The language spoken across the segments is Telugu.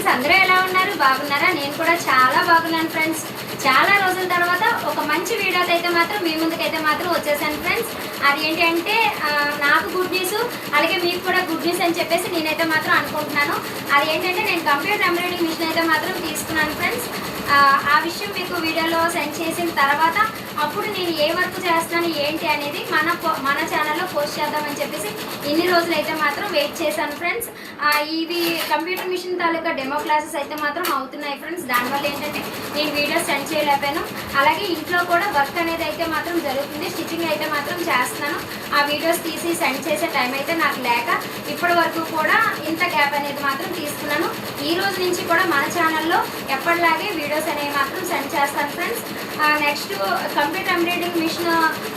ఫ్రెండ్స్, అందరూ ఎలా ఉన్నారు? బాగున్నారా? నేను కూడా చాలా బాగున్నాను ఫ్రెండ్స్. చాలా రోజుల తర్వాత ఒక మంచి వీడియోతో అయితే మాత్రం మీ ముందుకైతే మాత్రం వచ్చేసాను ఫ్రెండ్స్. అది ఏంటి అంటే నాకు గుడ్ న్యూస్, అలాగే మీకు కూడా గుడ్ న్యూస్ అని చెప్పేసి నేనైతే మాత్రం అనుకుంటున్నాను. అది ఏంటంటే నేను కంప్యూటర్ ఎంబ్రాయిడరింగ్ మిషన్ అయితే మాత్రం తీసుకున్నాను ఫ్రెండ్స్. ఆ విషయం మీకు వీడియోలో సెండ్ చేసిన తర్వాత అప్పుడు నేను ఏ వర్క్ చేస్తున్నాను ఏంటి అనేది మన ఛానల్లో పోస్ట్ చేద్దామని చెప్పేసి ఇన్ని రోజులు అయితే మాత్రం వెయిట్ చేశాను ఫ్రెండ్స్. ఇవి కంప్యూటర్ మిషన్ తాలూకా డెమో క్లాసెస్ అయితే మాత్రం అవుతున్నాయి ఫ్రెండ్స్. దానివల్ల ఏంటంటే నేను వీడియోస్ సెండ్ చేయలేకపోయాను. అలాగే ఇంట్లో కూడా వర్క్ అనేది అయితే మాత్రం జరుగుతుంది, స్టిచ్చింగ్ అయితే మాత్రం చేస్తున్నాను. ఆ వీడియోస్ తీసి సెండ్ చేసే టైం అయితే నాకు లేక ఇప్పటి వరకు కూడా ఇంత గ్యాప్ అనేది మాత్రం తీసుకున్నాను. ఈ రోజు నుంచి కూడా మన ఛానల్లో ఎప్పటిలాగే వీడియోస్ అనేవి మాత్రం సెండ్ చేస్తాను friends. Next computer embroidering machine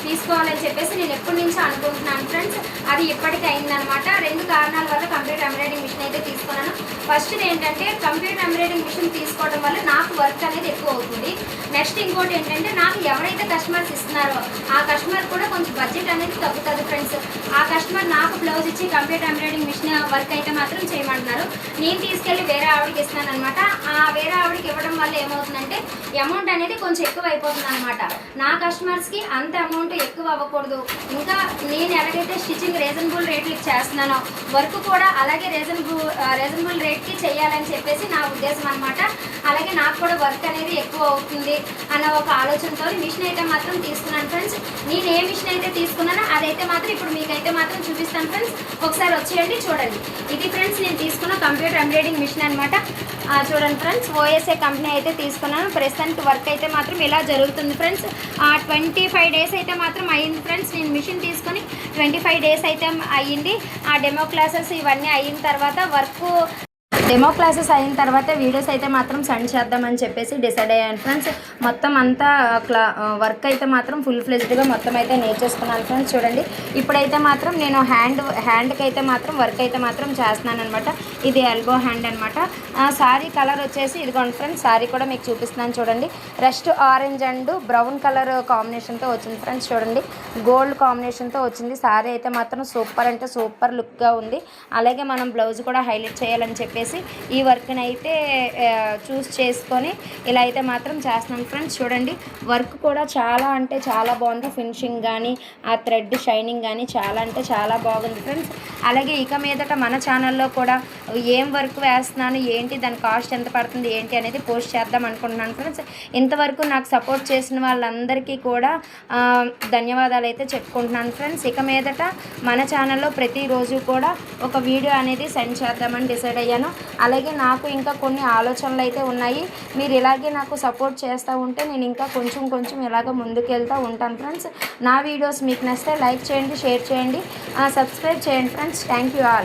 తీసుకోవాలని చెప్పేసి నేను ఎప్పటి నుంచో అనుకుంటున్నాను ఫ్రెండ్స్. అది ఇప్పటికీ అయిందనమాట. 2 కారణాల వల్ల కంప్యూటర్ ఎంబ్రాయిడరింగ్ మిషన్ అయితే తీసుకున్నాను. ఫస్ట్ ఏంటంటే కంప్యూటర్ ఎంబ్రాయిడరింగ్ మిషన్ తీసుకోవడం వల్ల నాకు వర్క్ అనేది ఎక్కువ అవుతుంది. నెక్స్ట్ ఇంకోటి ఏంటంటే నాకు ఎవరైతే కస్టమర్స్ ఇస్తున్నారో ఆ కస్టమర్ కూడా కొంచెం బడ్జెట్ అనేది తగ్గుతుంది ఫ్రెండ్స్. ఆ కస్టమర్ నాకు బ్లౌజ్ ఇచ్చి కంప్యూటర్ ఎంబ్రాయిడరింగ్ మిషన్ వర్క్ అయితే మాత్రం చేయమంటున్నారు. నేను తీసుకెళ్ళి వేరే ఆవిడకి ఇస్తున్నాను అనమాట. ఆ వేరే ఆవిడకి ఇవ్వడం వల్ల ఏమవుతుందంటే అమౌంట్ అనేది కొంచెం ఎక్కువ అయిపోతుంది అనమాట. నా కస్టమర్స్కి అంత అమౌంట్ ఎక్కువ అవ్వకూడదు. ఇంకా నేను ఎలాగైతే స్టిచ్చింగ్ రీజనబుల్ రేట్లకి చేస్తున్నానో వర్క్ కూడా అలాగే రీజనబుల్ రేట్కి చేయాలని చెప్పేసి నా ఉద్దేశం అనమాట. అలాగే నాకు కూడా వర్క్ అనేది ఎక్కువ అవుతుంది అన్న ఒక ఆలోచనతో మిషన్ అయితే మాత్రం తీసుకున్నాను ఫ్రెండ్స్. నేను ఏ మిషన్ అయితే తీసుకున్నానో అదైతే మాత్రం ఇప్పుడు మీకైతే మాత్రం చూపిస్తాను ఫ్రెండ్స్. ఒకసారి వచ్చేయండి, చూడండి. ఇది ఫ్రెండ్స్ నేను తీసుకున్న కంప్యూటర్ ఎంబ్రాయిడరింగ్ మిషన్ అనమాట. చూడండి ఫ్రెండ్స్, ఓఎస్ఏ కంపెనీ అయితే తీసుకున్నాను. ప్రస్తుతానికి వర్క్ అయితే మాత్రం ఇలా జరుగుతుంది ఫ్రెండ్స్. 25 డేస్ అయితే మాత్రం అయ్యింది ఫ్రెండ్స్. నేను మిషన్ తీసుకొని 25 డేస్ అయితే అయ్యింది. ఆ డెమో క్లాసెస్ ఇవన్నీ అయిన తర్వాత డెమో క్లాసెస్ అయిన తర్వాత వీడియోస్ అయితే మాత్రం సెండ్ చేద్దామని చెప్పేసి డిసైడ్ అయ్యాను ఫ్రెండ్స్. మొత్తం అంతా వర్క్ అయితే మాత్రం ఫుల్ ఫ్లెజ్డ్గా మొత్తం అయితే నేర్చేసుకున్నాను ఫ్రెండ్స్. చూడండి, ఇప్పుడైతే మాత్రం నేను హ్యాండ్కి అయితే మాత్రం వర్క్ అయితే మాత్రం చేస్తున్నాను అనమాట. ఇది ఎల్బో హ్యాండ్ అనమాట. సారీ కలర్ వచ్చేసి ఇదిగోండి ఫ్రెండ్స్. సారీ కూడా మీకు చూపిస్తున్నాను చూడండి. Rest orange and brown colour కాంబినేషన్తో వచ్చింది ఫ్రెండ్స్. చూడండి, గోల్డ్ కాంబినేషన్తో వచ్చింది. సారీ అయితే మాత్రం సూపర్ అంటే సూపర్ లుక్గా ఉంది. అలాగే మనం బ్లౌజ్ కూడా హైలైట్ చేయాలని చెప్పేసి ఈ వర్క్ని అయితే చూస్ చేసుకొని ఇలా అయితే మాత్రం చేస్తున్నాను ఫ్రెండ్స్. చూడండి, వర్క్ కూడా చాలా అంటే చాలా బాగుంది. ఫినిషింగ్ కానీ ఆ థ్రెడ్ షైనింగ్ కానీ చాలా అంటే చాలా బాగుంది ఫ్రెండ్స్. అలాగే ఇక మీదట మన ఛానల్లో కూడా ఏం వర్క్ వేస్తున్నాను ఏంటి, దాని కాస్ట్ ఎంత పడుతుంది ఏంటి అనేది పోస్ట్ చేద్దాం అనుకుంటున్నాను ఫ్రెండ్స్. ఇంతవరకు నాకు సపోర్ట్ చేసిన వాళ్ళందరికీ కూడా ధన్యవాదాలు అయితే చెప్పుకుంటున్నాను ఫ్రెండ్స్. ఇక మీదట మన ఛానల్లో ప్రతిరోజు కూడా ఒక వీడియో అనేది సెండ్ చేద్దామని డిసైడ్ అయ్యాను. అలాగే నాకు ఇంకా కొన్ని ఆలోచనలు అయితే ఉన్నాయి. మీరు ఇలాగే నాకు సపోర్ట్ చేస్తూ ఉంటే నేను ఇంకా కొంచెం ఇలాగ ముందుకు వెళ్తూ ఉంటాను ఫ్రెండ్స్. నా వీడియోస్ మీకు నచ్చితే లైక్ చేయండి, షేర్ చేయండి, సబ్స్క్రైబ్ చేయండి ఫ్రెండ్స్. Thank you all.